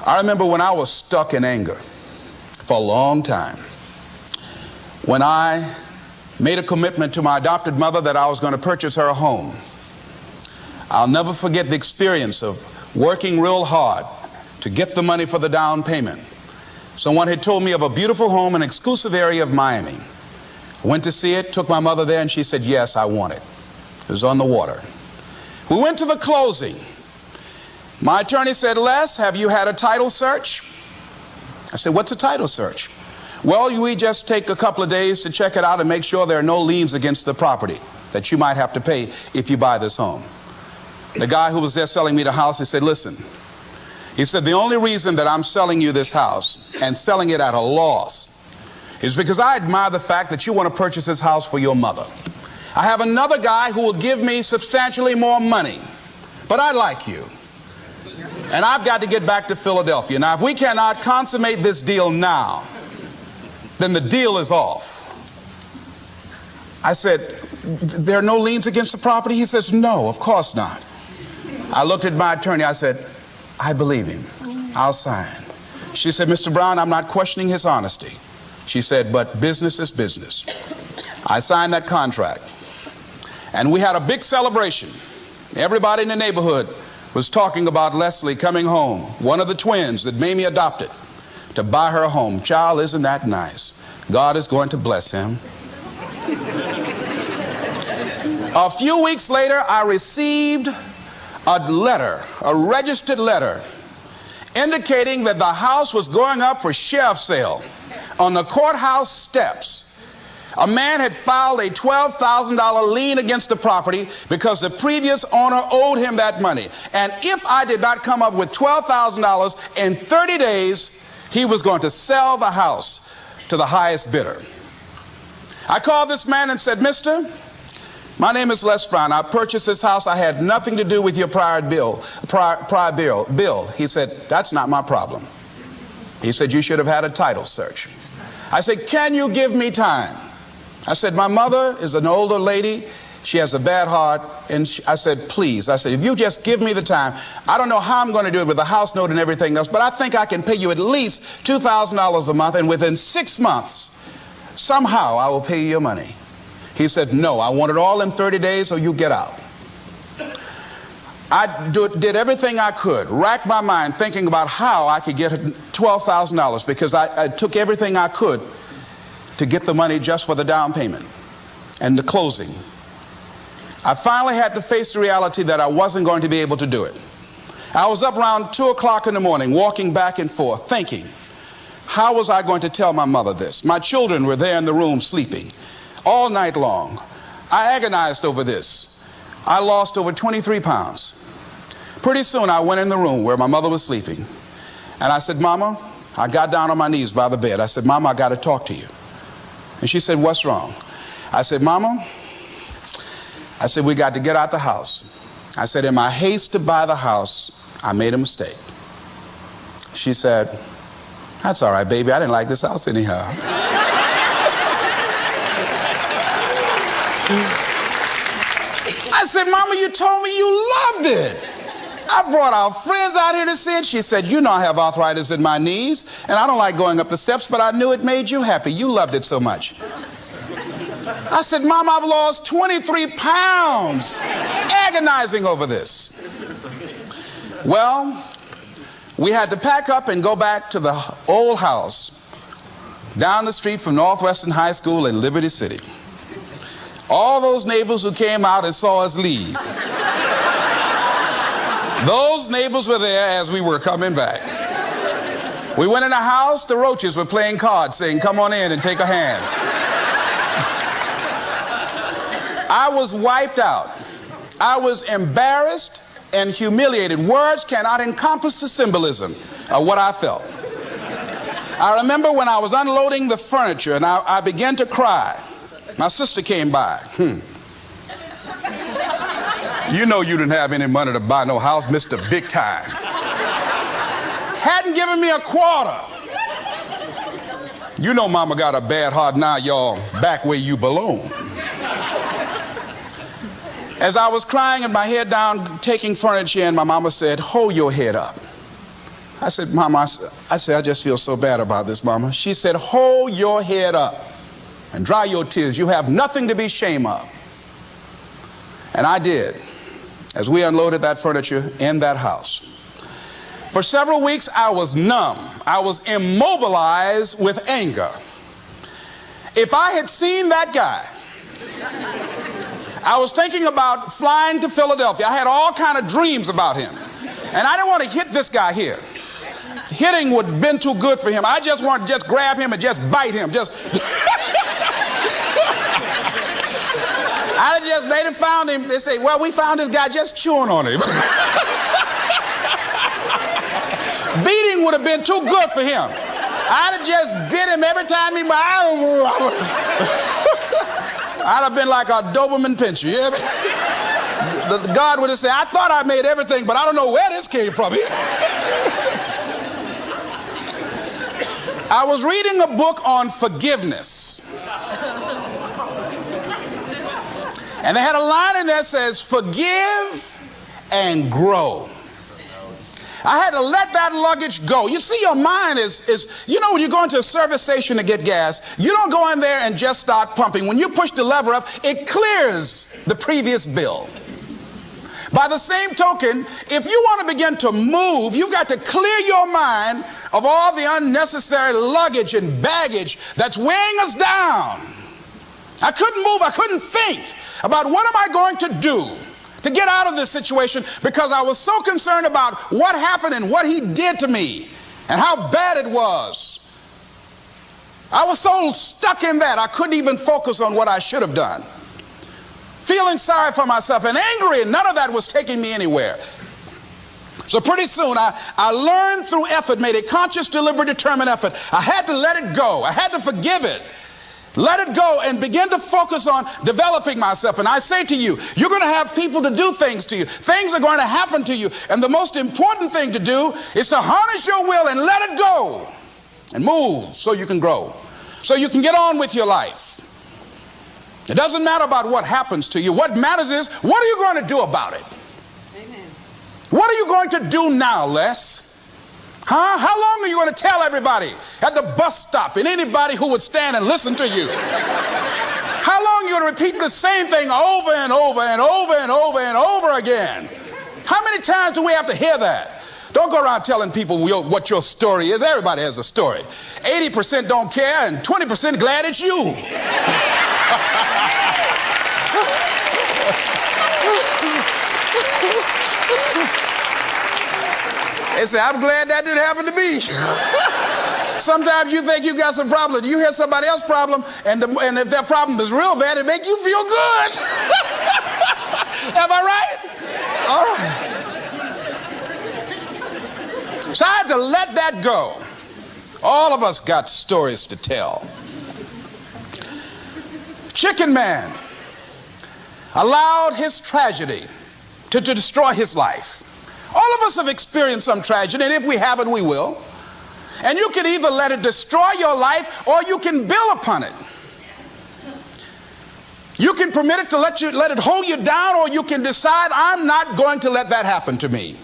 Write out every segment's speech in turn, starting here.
I remember when I was stuck in anger for a long time, when I made a commitment to my adopted mother that I was going to purchase her a home. I'll never forget the experience of working real hard to get the money for the down payment. Someone had told me of a beautiful home in an exclusive area of Miami. I went to see it, took my mother there, and she said, yes, I want it. It was on the water. We went to the closing. My attorney said, Les, have you had a title search? I said, what's a title search? Well, we just take a couple of days to check it out and make sure there are no liens against the property that you might have to pay if you buy this home. The guy who was there selling me the house, he said, listen, he said, the only reason that I'm selling you this house and selling it at a loss is because I admire the fact that you want to purchase this house for your mother. I have another guy who will give me substantially more money, but I like you. And I've got to get back to Philadelphia. Now, if we cannot consummate this deal now, then the deal is off. I said, there are no liens against the property? He says, no, of course not. I looked at my attorney. I said, I believe him. I'll sign. She said, Mr. Brown, I'm not questioning his honesty. She said, but business is business. I signed that contract. And we had a big celebration. Everybody in the neighborhood was talking about Leslie coming home, one of the twins that Mamie adopted, to buy her a home. Child, isn't that nice? God is going to bless him. A few weeks later, I received a letter, a registered letter, indicating that the house was going up for sheriff's sale on the courthouse steps. A man had filed a $12,000 lien against the property because the previous owner owed him that money. And if I did not come up with $12,000 in 30 days, he was going to sell the house to the highest bidder. I called this man and said, Mister, my name is Les Brown. I purchased this house. I had nothing to do with your prior bill. He said, that's not my problem. He said, you should have had a title search. I said, can you give me time? I said, my mother is an older lady. She has a bad heart. And I said, please. I said, if you just give me the time, I don't know how I'm going to do it with the house note and everything else, but I think I can pay you at least $2,000 a month, and within 6 months, somehow I will pay you your money. He said, no, I want it all in 30 days or you get out. I did everything I could, racked my mind thinking about how I could get $12,000 because I took everything I could to get the money just for the down payment and the closing. I finally had to face the reality that I wasn't going to be able to do it. I was up around 2 o'clock in the morning, walking back and forth, thinking, how was I going to tell my mother this? My children were there in the room sleeping all night long. I agonized over this. I lost over 23 pounds. Pretty soon I went in the room where my mother was sleeping, and I said, Mama, I got down on my knees by the bed. I said, Mama, I got to talk to you. And she said, what's wrong? I said, Mama, I said, we got to get out the house. I said, in my haste to buy the house, I made a mistake. She said, that's all right, baby. I didn't like this house anyhow. I said, Mama, you told me you loved it. I brought our friends out here to see it. She said, you know I have arthritis in my knees, and I don't like going up the steps, but I knew it made you happy. You loved it so much. I said, Mom, I've lost 23 pounds agonizing over this. Well, we had to pack up and go back to the old house down the street from Northwestern High School in Liberty City. All those neighbors who came out and saw us leave, those neighbors were there as we were coming back. We went in the house, the roaches were playing cards, saying, come on in and take a hand. I was wiped out. I was embarrassed and humiliated. Words cannot encompass the symbolism of what I felt. I remember when I was unloading the furniture and I began to cry. My sister came by. You know you didn't have any money to buy no house, Mr. Big Time. Hadn't given me a quarter. You know Mama got a bad heart. Now y'all back where you belong. As I was crying and my head down, taking furniture in, my mama said, hold your head up. I said, Mama, I said, I just feel so bad about this, Mama. She said, hold your head up and dry your tears. You have nothing to be ashamed of. And I did, as we unloaded that furniture in that house. For several weeks, I was numb. I was immobilized with anger. If I had seen that guy, I was thinking about flying to Philadelphia. I had all kind of dreams about him. And I didn't want to hit this guy here. Hitting would have been too good for him. I just wanted to just grab him and just bite him. I just made it, found him. They say, well, we found this guy just chewing on him. Beating would have been too good for him. I'd have just bit him every time he... I'd have been like a Doberman Pinscher. Yeah? God would have said, I thought I made everything, but I don't know where this came from. I was reading a book on forgiveness. And they had a line in there that says, forgive and grow. I had to let that luggage go. You see, your mind is, you know, when you go into a service station to get gas, you don't go in there and just start pumping. When you push the lever up, it clears the previous bill. By the same token, if you want to begin to move, you've got to clear your mind of all the unnecessary luggage and baggage that's weighing us down. I couldn't move. I couldn't think about what am I going to do to get out of this situation, because I was so concerned about what happened and what he did to me and how bad it was. I was so stuck in that I couldn't even focus on what I should have done. Feeling sorry for myself and angry, and none of that was taking me anywhere. So pretty soon I learned through effort, made a conscious, deliberate, determined effort. I had to let it go. I had to forgive it. Let it go and begin to focus on developing myself. And I say to you, you're going to have people to do things to you. Things are going to happen to you. And the most important thing to do is to harness your will and let it go and move so you can grow, so you can get on with your life. It doesn't matter about what happens to you. What matters is, what are you going to do about it? Amen. What are you going to do now, Les? Huh? How long are you going to tell everybody at the bus stop and anybody who would stand and listen to you? How long are you going to repeat the same thing over and over and over and over and over again? How many times do we have to hear that? Don't go around telling people what your story is. Everybody has a story. 80% don't care and 20% glad it's you. They say, I'm glad that didn't happen to me. Sometimes you think you got some problem. You hear somebody else's problem, and if their problem is real bad, it makes you feel good. Am I right? All right. So I had to let that go. All of us got stories to tell. Chicken Man allowed his tragedy to destroy his life. All of us have experienced some tragedy, and if we haven't, we will. And you can either let it destroy your life, or you can build upon it. You can permit it to let it hold you down, or you can decide, I'm not going to let that happen to me.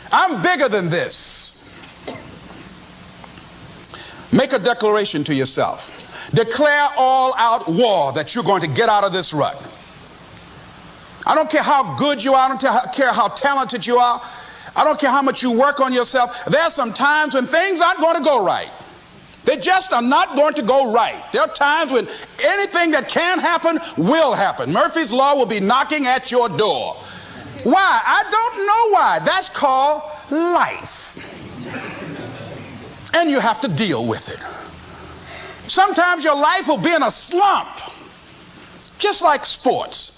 I'm bigger than this. Make a declaration to yourself. Declare all-out war that you're going to get out of this rut. I don't care how good you are. I don't care how talented you are. I don't care how much you work on yourself. There are some times when things aren't going to go right. They just are not going to go right. There are times when anything that can happen will happen. Murphy's Law will be knocking at your door. Why? I don't know why. That's called life. And you have to deal with it. Sometimes your life will be in a slump, just like sports.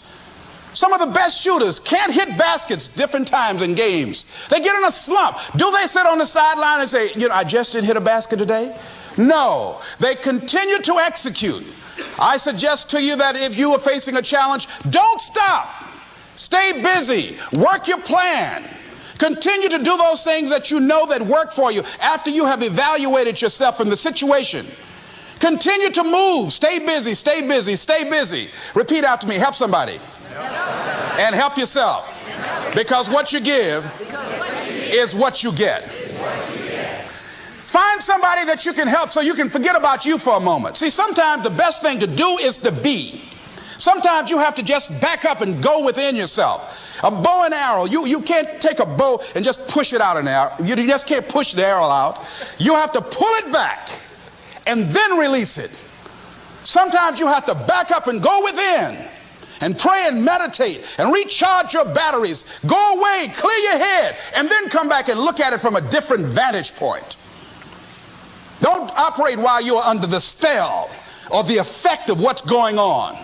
Some of the best shooters can't hit baskets different times in games. They get in a slump. Do they sit on the sideline and say, you know, I just didn't hit a basket today? No, they continue to execute. I suggest to you that if you are facing a challenge, don't stop. Stay busy. Work your plan. Continue to do those things that you know that work for you after you have evaluated yourself in the situation. Continue to move. Stay busy, stay busy, stay busy. Repeat after me. Help somebody. And help yourself. Because what you give is what you get. Find somebody that you can help so you can forget about you for a moment. See, sometimes the best thing to do is to be. Sometimes you have to just back up and go within yourself. A bow and arrow, you can't take a bow and just push it out an arrow. You just can't push the arrow out. You have to pull it back and then release it. Sometimes you have to back up and go within and pray and meditate and recharge your batteries. Go away, clear your head, and then come back and look at it from a different vantage point. Don't operate while you're under the spell or the effect of what's going on.